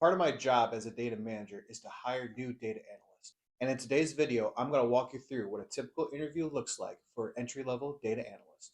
Part of my job as a data manager is to hire new data analysts. And in today's video, I'm going to walk you through what a typical interview looks like for an entry-level data analyst.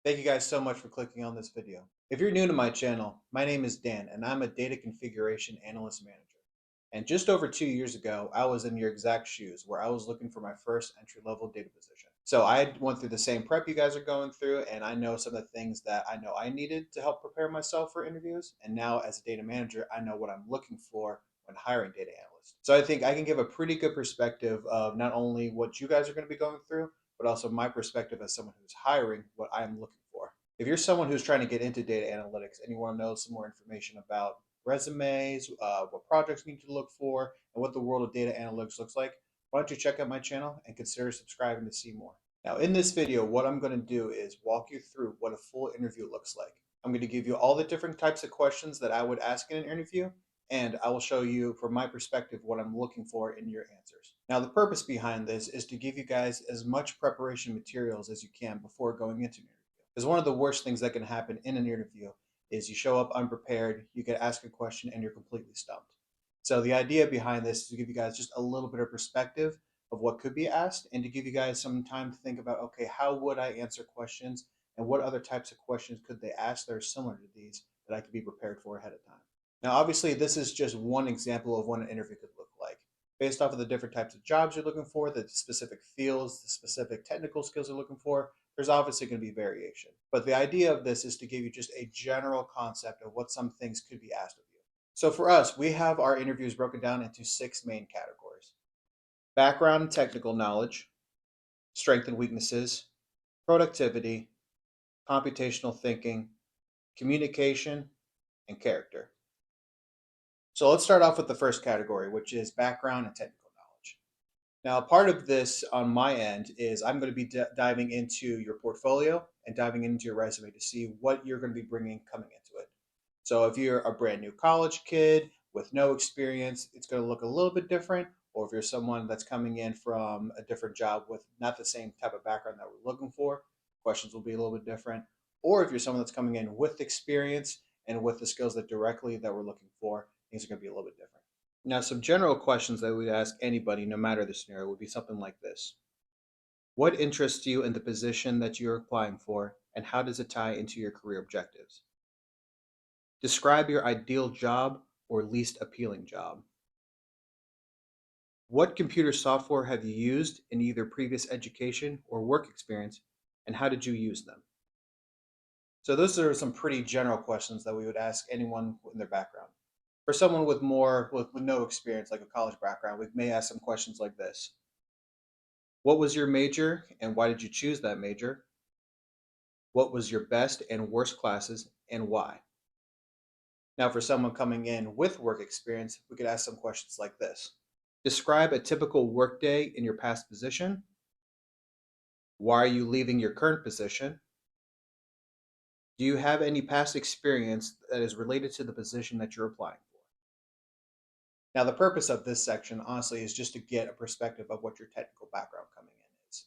Thank you guys so much for clicking on this video. If you're new to my channel, my name is Dan and I'm a data configuration analyst manager. And just over 2 years ago, I was in your exact shoes where I was looking for my first entry-level data position. So I went through the same prep you guys are going through, and I know some of the things that I know I needed to help prepare myself for interviews. And now as a data manager, I know what I'm looking for when hiring data analysts. So I think I can give a pretty good perspective of not only what you guys are going to be going through, but also my perspective as someone who's hiring what I'm looking for. If you're someone who's trying to get into data analytics and you want to know some more information about resumes, what projects you need to look for, and what the world of data analytics looks like, why don't you check out my channel and consider subscribing to see more. Now, in this video, what I'm going to do is walk you through what a full interview looks like. I'm going to give you all the different types of questions that I would ask in an interview, and I will show you from my perspective what I'm looking for in your answers. Now, the purpose behind this is to give you guys as much preparation materials as you can before going into an interview. Because one of the worst things that can happen in an interview is you show up unprepared, you get asked a question, and you're completely stumped. So the idea behind this is to give you guys just a little bit of perspective of what could be asked and to give you guys some time to think about, okay, how would I answer questions and what other types of questions could they ask that are similar to these that I could be prepared for ahead of time. Now, obviously, this is just one example of what an interview could look like. Based off of the different types of jobs you're looking for, the specific fields, the specific technical skills you're looking for, there's obviously going to be variation. But the idea of this is to give you just a general concept of what some things could be asked of you. So for us, we have our interviews broken down into 6 main categories: background and technical knowledge, strengths and weaknesses, productivity, computational thinking, communication, and character. So let's start off with the first category, which is background and technical knowledge. Now, part of this on my end is I'm going to be diving into your portfolio and diving into your resume to see what you're going to be bringing coming into it. So if you're a brand new college kid with no experience, it's going to look a little bit different. Or if you're someone that's coming in from a different job with not the same type of background that we're looking for, questions will be a little bit different. Or if you're someone that's coming in with experience and with the skills that directly that we're looking for, things are going to be a little bit different. Now, some general questions that we'd ask anybody, no matter the scenario, would be something like this: what interests you in the position that you're applying for, and how does it tie into your career objectives? Describe your ideal job or least appealing job. What computer software have you used in either previous education or work experience, and how did you use them? So those are some pretty general questions that we would ask anyone in their background. For someone with no experience, like a college background, we may ask some questions like this: what was your major and why did you choose that major? What was your best and worst classes and why? Now, for someone coming in with work experience, we could ask some questions like this: describe a typical workday in your past position. Why are you leaving your current position? Do you have any past experience that is related to the position that you're applying for? Now, the purpose of this section, honestly, is just to get a perspective of what your technical background coming in is.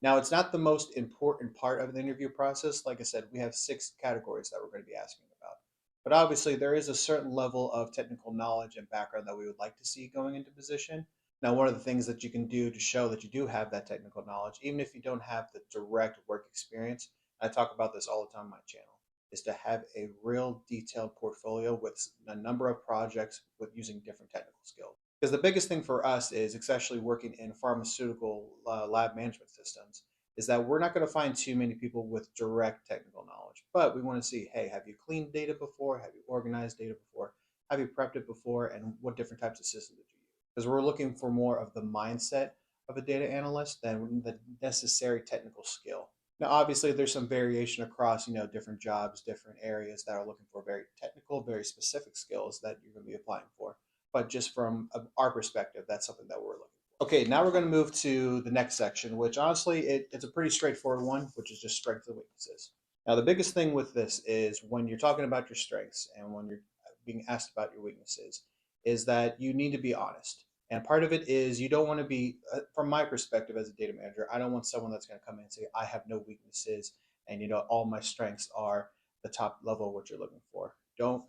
Now, it's not the most important part of the interview process. Like I said, we have 6 categories that we're going to be asking about. But obviously, there is a certain level of technical knowledge and background that we would like to see going into position. Now, one of the things that you can do to show that you do have that technical knowledge, even if you don't have the direct work experience, I talk about this all the time on my channel, is to have a real detailed portfolio with a number of projects with using different technical skills. Because the biggest thing for us is, especially working in pharmaceutical lab management systems, is that we're not going to find too many people with direct technical knowledge. But we want to see, hey, have you cleaned data before? Have you organized data before? Have you prepped it before? And what different types of systems did you use? Because we're looking for more of the mindset of a data analyst than the necessary technical skill. Now, obviously, there's some variation across, different jobs, different areas that are looking for very technical, very specific skills that you're going to be applying for. But just from our perspective, that's something that we're looking for. Okay, now we're going to move to the next section, which honestly, it's a pretty straightforward one, which is just strengths and weaknesses. Now, the biggest thing with this is when you're talking about your strengths and when you're being asked about your weaknesses, is that you need to be honest. And part of it is you don't want to be, from my perspective as a data manager, I don't want someone that's going to come in and say, I have no weaknesses and all my strengths are the top level of what you're looking for. Don't,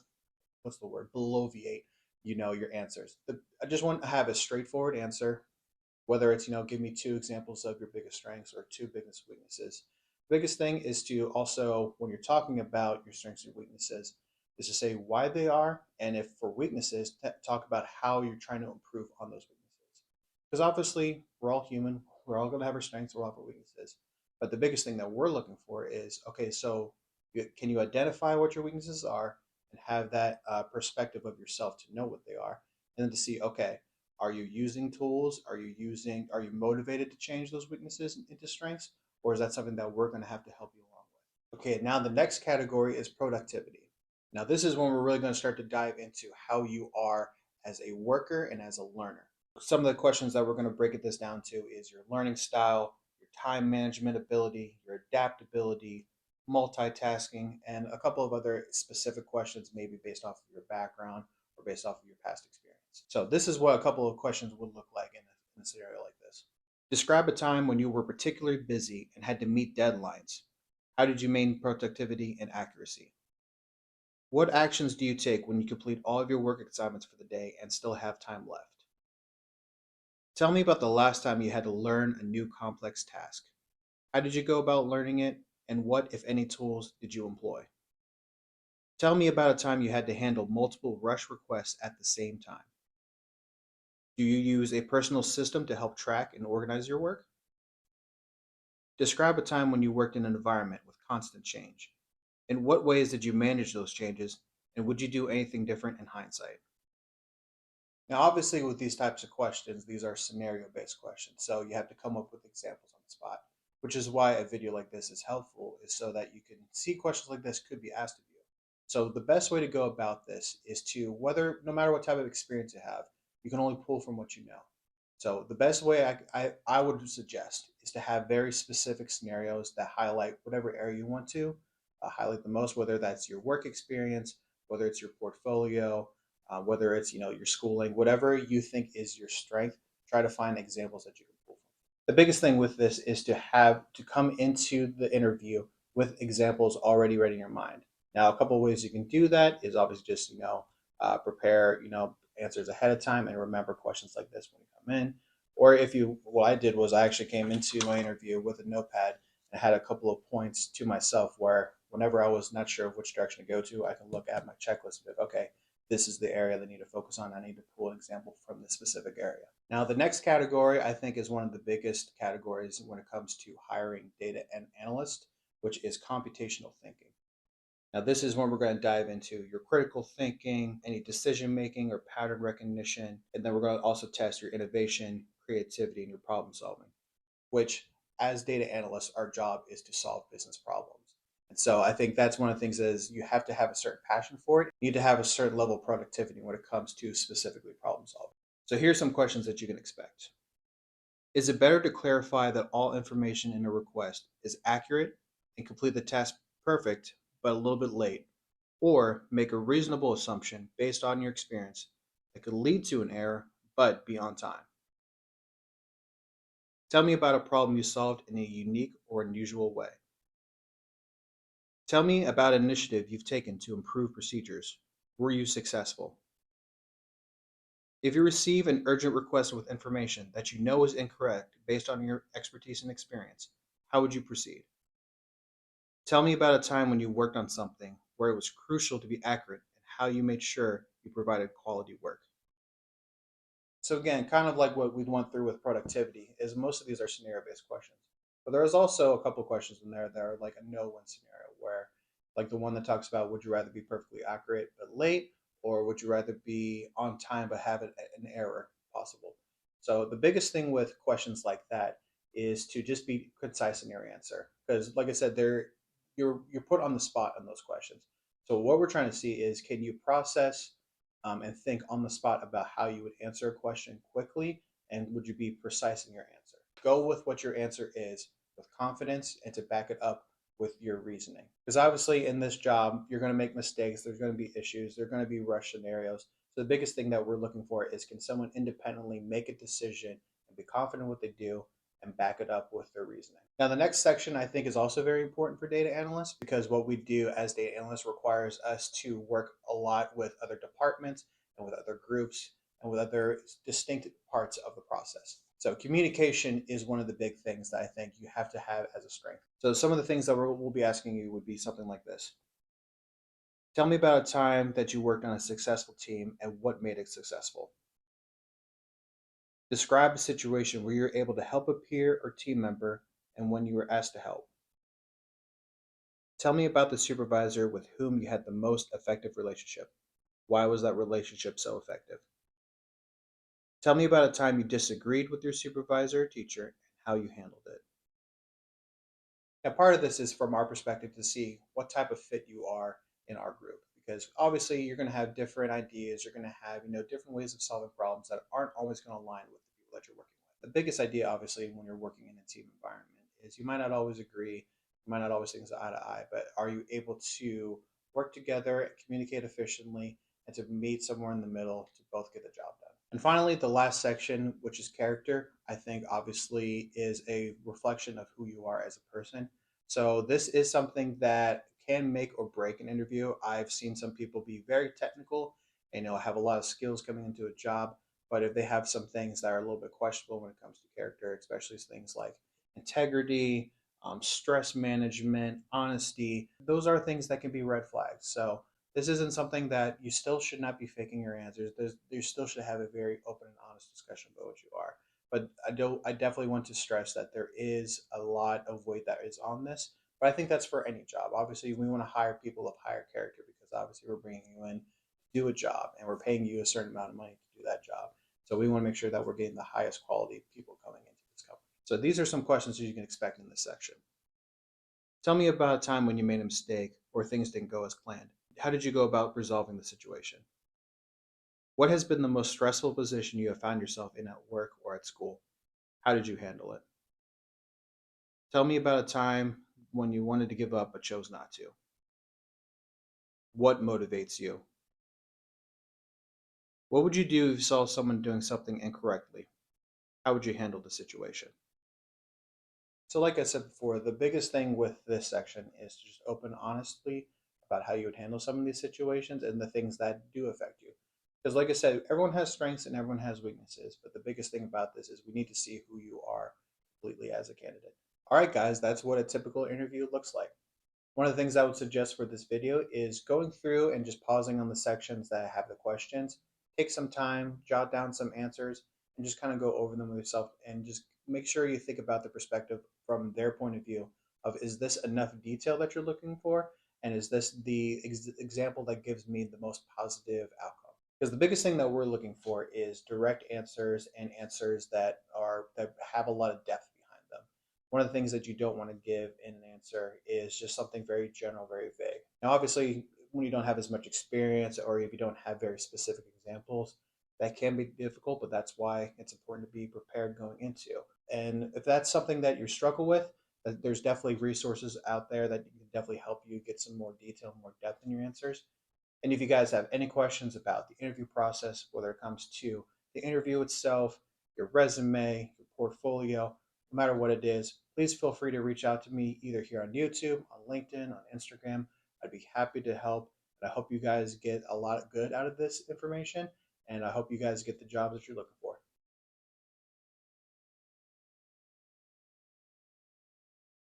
what's the word, bloviate, your answers. I just want to have a straightforward answer, whether it's, give me two examples of your biggest strengths or two biggest weaknesses. The biggest thing is to also, when you're talking about your strengths and weaknesses, is to say why they are, and if for weaknesses, talk about how you're trying to improve on those weaknesses. Because obviously, we're all human, we're all going to have our strengths, we're all have our weaknesses. But the biggest thing that we're looking for is, okay, so can you identify what your weaknesses are and have that perspective of yourself to know what they are, and then to see, okay, are you using tools? Are you motivated to change those weaknesses into strengths? Or is that something that we're going to have to help you along with? Okay, now the next category is productivity. Now, this is when we're really going to start to dive into how you are as a worker and as a learner. Some of the questions that we're going to break this down to is your learning style, your time management ability, your adaptability, multitasking, and a couple of other specific questions, maybe based off of your background or based off of your past experience. So this is what a couple of questions would look like in a scenario like this. Describe a time when you were particularly busy and had to meet deadlines. How did you maintain productivity and accuracy? What actions do you take when you complete all of your work assignments for the day and still have time left? Tell me about the last time you had to learn a new complex task. How did you go about learning it, and what, if any, tools did you employ? Tell me about a time you had to handle multiple rush requests at the same time. Do you use a personal system to help track and organize your work? Describe a time when you worked in an environment with constant change. In what ways did you manage those changes, and would you do anything different in hindsight? Now, obviously, with these types of questions, these are scenario based questions. So you have to come up with examples on the spot, which is why a video like this is helpful, is so that you can see questions like this could be asked of you. So the best way to go about this is to, no matter what type of experience you have, you can only pull from what you know. So the best way I would suggest is to have very specific scenarios that highlight whatever area you want to highlight the most, whether that's your work experience, whether it's your portfolio, whether it's your schooling, whatever you think is your strength. Try to find examples that you can pull from. The biggest thing with this is to have to come into the interview with examples already ready in your mind. Now, a couple of ways you can do that is obviously just prepare answers ahead of time and remember questions like this when you come in. Or what I did was I actually came into my interview with a notepad and had a couple of points to myself where whenever I was not sure of which direction to go to, I can look at my checklist and be, okay, this is the area that I need to focus on. I need to pull an example from this specific area. Now, the next category I think is one of the biggest categories when it comes to hiring data and analyst, which is computational thinking. Now, this is when we're going to dive into your critical thinking, any decision making or pattern recognition, and then we're going to also test your innovation, creativity, and your problem solving, which as data analysts, our job is to solve business problems. And so I think that's one of the things is you have to have a certain passion for it. You need to have a certain level of productivity when it comes to specifically problem solving. So here's some questions that you can expect. Is it better to clarify that all information in a request is accurate and complete the task perfect, but a little bit late, or make a reasonable assumption based on your experience that could lead to an error, but be on time? Tell me about a problem you solved in a unique or unusual way. Tell me about an initiative you've taken to improve procedures. Were you successful? If you receive an urgent request with information that you know is incorrect based on your expertise and experience, how would you proceed? Tell me about a time when you worked on something where it was crucial to be accurate and how you made sure you provided quality work. So again, kind of like what we went through with productivity, is most of these are scenario-based questions. But there is also a couple of questions in there that are like a no-win scenario, where like the one that talks about would you rather be perfectly accurate but late, or would you rather be on time but have an error possible? So the biggest thing with questions like that is to just be concise in your answer, because like I said, you're put on the spot on those questions. So what we're trying to see is, can you process and think on the spot about how you would answer a question quickly, and would you be precise in your answer? Go with what your answer is with confidence and to back it up with your reasoning. Because obviously in this job, you're going to make mistakes, there's going to be issues, there are going to be rush scenarios. So the biggest thing that we're looking for is, can someone independently make a decision and be confident in what they do and back it up with their reasoning. Now, the next section I think is also very important for data analysts because what we do as data analysts requires us to work a lot with other departments and with other groups and with other distinct parts of the process. So communication is one of the big things that I think you have to have as a strength. So some of the things that we'll be asking you would be something like this. Tell me about a time that you worked on a successful team and what made it successful. Describe a situation where you're able to help a peer or team member and when you were asked to help. Tell me about the supervisor with whom you had the most effective relationship. Why was that relationship so effective? Tell me about a time you disagreed with your supervisor or teacher and how you handled it. Now, part of this is from our perspective to see what type of fit you are in our group, because obviously you're going to have different ideas, you're going to have different ways of solving problems that aren't always going to align with the people that you're working with. The biggest idea, obviously, when you're working in a team environment is you might not always agree, you might not always think eye to eye, but are you able to work together and communicate efficiently and to meet somewhere in the middle to both get the job done? And finally, the last section, which is character, I think obviously is a reflection of who you are as a person. So this is something that can make or break an interview. I've seen some people be very technical and have a lot of skills coming into a job, but if they have some things that are a little bit questionable when it comes to character, especially things like integrity, stress management, honesty, those are things that can be red flags. So this isn't something that you still should not be faking your answers. You still should have a very open and honest discussion about what you are. But I definitely want to stress that there is a lot of weight that is on this. But I think that's for any job. Obviously, we want to hire people of higher character because obviously we're bringing you in to do a job and we're paying you a certain amount of money to do that job. So we want to make sure that we're getting the highest quality people coming into this company. So these are some questions that you can expect in this section. Tell me about a time when you made a mistake or things didn't go as planned. How did you go about resolving the situation? What has been the most stressful position you have found yourself in at work or at school? How did you handle it? Tell me about a time when you wanted to give up but chose not to. What motivates you? What would you do if you saw someone doing something incorrectly? How would you handle the situation? So, like I said before, the biggest thing with this section is to just open honestly about how you would handle some of these situations and the things that do affect you. Because, like I said, everyone has strengths and everyone has weaknesses. But the biggest thing about this is we need to see who you are completely as a candidate. All right, guys, that's what a typical interview looks like. One of the things I would suggest for this video is going through and just pausing on the sections that have the questions. Take some time, jot down some answers, and just kind of go over them with yourself and just make sure you think about the perspective from their point of view of is this enough detail that you're looking for? And is this the example that gives me the most positive outcome? Because the biggest thing that we're looking for is direct answers and answers that have a lot of depth behind them. One of the things that you don't want to give in an answer is just something very general, very vague. Now, obviously, when you don't have as much experience or if you don't have very specific examples, that can be difficult, but that's why it's important to be prepared going into. And if that's something that you struggle with, there's definitely resources out there that can definitely help you get some more detail, more depth in your answers. And if you guys have any questions about the interview process, whether it comes to the interview itself, your resume, your portfolio, no matter what it is, please feel free to reach out to me either here on YouTube, on LinkedIn, on Instagram. I'd be happy to help. And I hope you guys get a lot of good out of this information. And I hope you guys get the job that you're looking for.